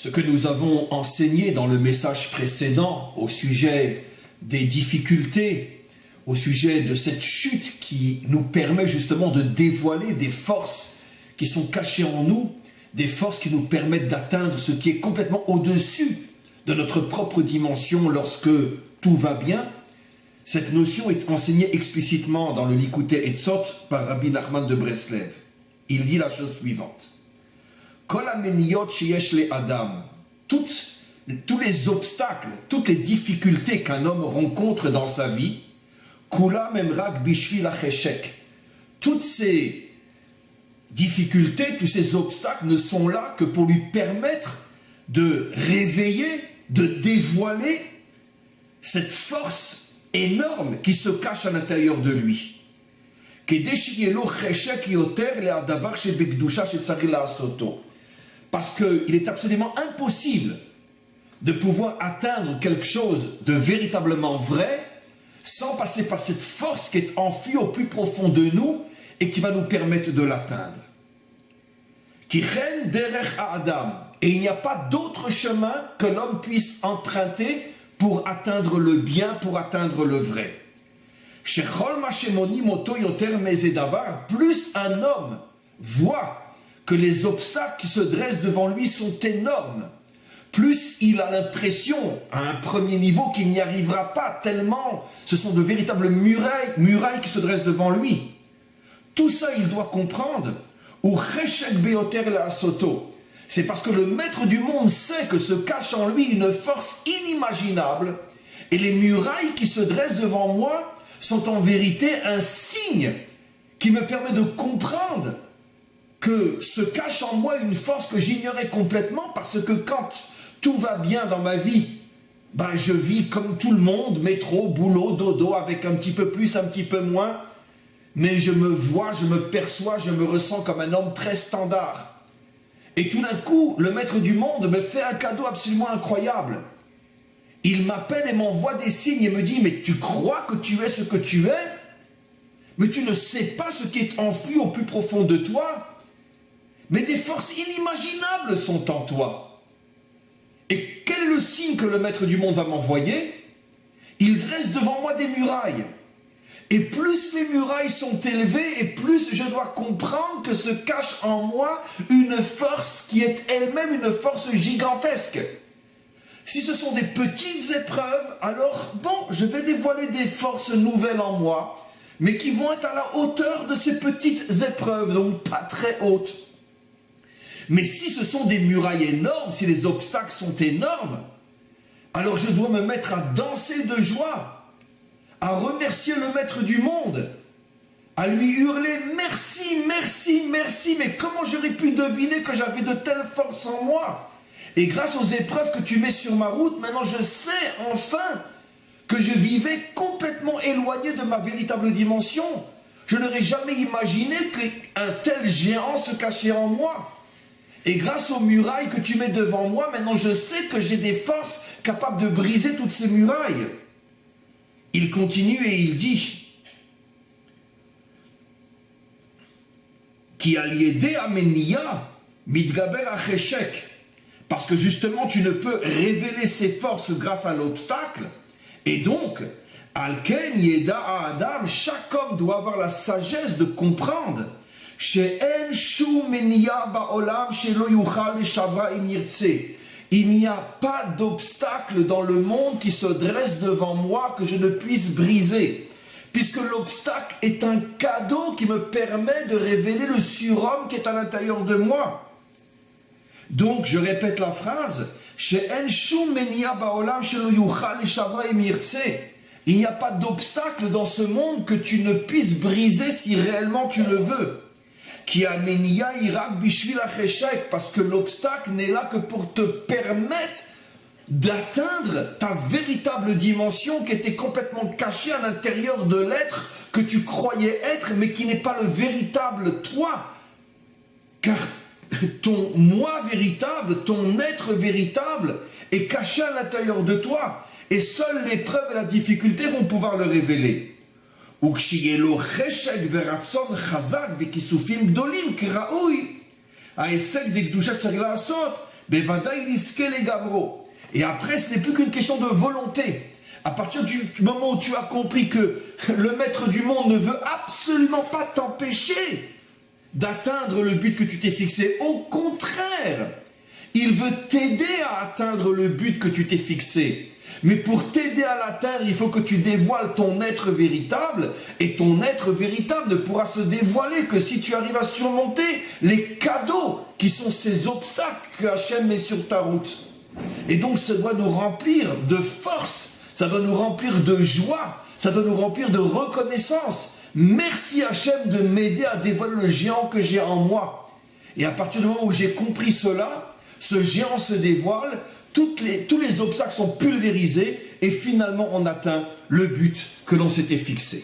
ce que nous avons enseigné dans le message précédent au sujet des difficultés, au sujet de cette chute qui nous permet justement de dévoiler des forces qui sont cachées en nous, des forces qui nous permettent d'atteindre ce qui est complètement au-dessus de notre propre dimension lorsque tout va bien. Cette notion est enseignée explicitement dans le Likutei Etzot par Rabbi Nachman de Breslev. Il dit la chose suivante. Kol hameniyot sheyesh le'adam, tous les obstacles, toutes les difficultés qu'un homme rencontre dans sa vie, kulam emrak bishvil hacheshek. Toutes ces difficultés, tous ces obstacles ne sont là que pour lui permettre de réveiller, de dévoiler cette force énorme qui se cache à l'intérieur de lui. Parce qu'il est absolument impossible de pouvoir atteindre quelque chose de véritablement vrai sans passer par cette force qui est enfuie au plus profond de nous et qui va nous permettre de l'atteindre. Et il n'y a pas d'autre chemin que l'homme puisse emprunter pour atteindre le bien, pour atteindre le vrai. Plus un homme voit que les obstacles qui se dressent devant lui sont énormes, plus il a l'impression, à un premier niveau, qu'il n'y arrivera pas, tellement ce sont de véritables murailles qui se dressent devant lui. Tout ça, il doit comprendre. C'est parce que le maître du monde sait que se cache en lui une force inimaginable, et les murailles qui se dressent devant moi sont en vérité un signe qui me permet de comprendre que se cache en moi une force que j'ignorais complètement, parce que quand tout va bien dans ma vie, je vis comme tout le monde, métro, boulot, dodo, avec un petit peu plus, un petit peu moins, mais je me vois, je me perçois, je me ressens comme un homme très standard. Et tout d'un coup, le maître du monde me fait un cadeau absolument incroyable. Il m'appelle et m'envoie des signes et me dit « Mais tu crois que tu es ce que tu es? Mais tu ne sais pas ce qui est enfui au plus profond de toi? Mais des forces inimaginables sont en toi. » Et quel est le signe que le maître du monde va m'envoyer? Il dresse devant moi des murailles. Et plus les murailles sont élevées, et plus je dois comprendre que se cache en moi une force qui est elle-même une force gigantesque. Si ce sont des petites épreuves, alors je vais dévoiler des forces nouvelles en moi, mais qui vont être à la hauteur de ces petites épreuves, donc pas très hautes. Mais si ce sont des murailles énormes, si les obstacles sont énormes, alors je dois me mettre à danser de joie, à remercier le maître du monde, à lui hurler « Merci, merci, merci, mais comment j'aurais pu deviner que j'avais de telles forces en moi? Et grâce aux épreuves que tu mets sur ma route, maintenant je sais enfin que je vivais complètement éloigné de ma véritable dimension. Je n'aurais jamais imaginé qu'un tel géant se cachait en moi. Et grâce aux murailles que tu mets devant moi, maintenant je sais que j'ai des forces capables de briser toutes ces murailles. » Il continue et il dit Ki al yedei ameniya mitgaber hacheshek, parce que justement tu ne peux révéler ses forces grâce à l'obstacle, et donc alken yeda adam, chaque homme doit avoir la sagesse de comprendre she'en shum meniya ba'olam she'lo yuchal leshavra im yirtze. Il n'y a pas d'obstacle dans le monde qui se dresse devant moi que je ne puisse briser, puisque l'obstacle est un cadeau qui me permet de révéler le surhomme qui est à l'intérieur de moi. Donc, je répète la phrase, il n'y a pas d'obstacle dans ce monde que tu ne puisses briser si réellement tu le veux. Parce que l'obstacle n'est là que pour te permettre d'atteindre ta véritable dimension qui était complètement cachée à l'intérieur de l'être que tu croyais être, mais qui n'est pas le véritable toi. Car ton moi véritable, ton être véritable est caché à l'intérieur de toi. Et seules l'épreuve et la difficulté vont pouvoir le révéler. וכשיהיה חשק ורצון חזק וכיסופים גדולים כראוי, ההישג דקדושה צריך לעשות, Et après, ce n'est plus qu'une question de volonté. À partir du moment où tu as compris que le maître du monde ne veut absolument pas t'empêcher d'atteindre le but que tu t'es fixé, au contraire, il veut t'aider à atteindre le but que tu t'es fixé. Mais pour t'aider à l'atteindre, il faut que tu dévoiles ton être véritable. Et ton être véritable ne pourra se dévoiler que si tu arrives à surmonter les cadeaux qui sont ces obstacles que Hachem met sur ta route. Et donc ça doit nous remplir de force, ça doit nous remplir de joie, ça doit nous remplir de reconnaissance. Merci Hachem de m'aider à dévoiler le géant que j'ai en moi. Et à partir du moment où j'ai compris cela, ce géant se dévoile, tous les obstacles sont pulvérisés et finalement on atteint le but que l'on s'était fixé.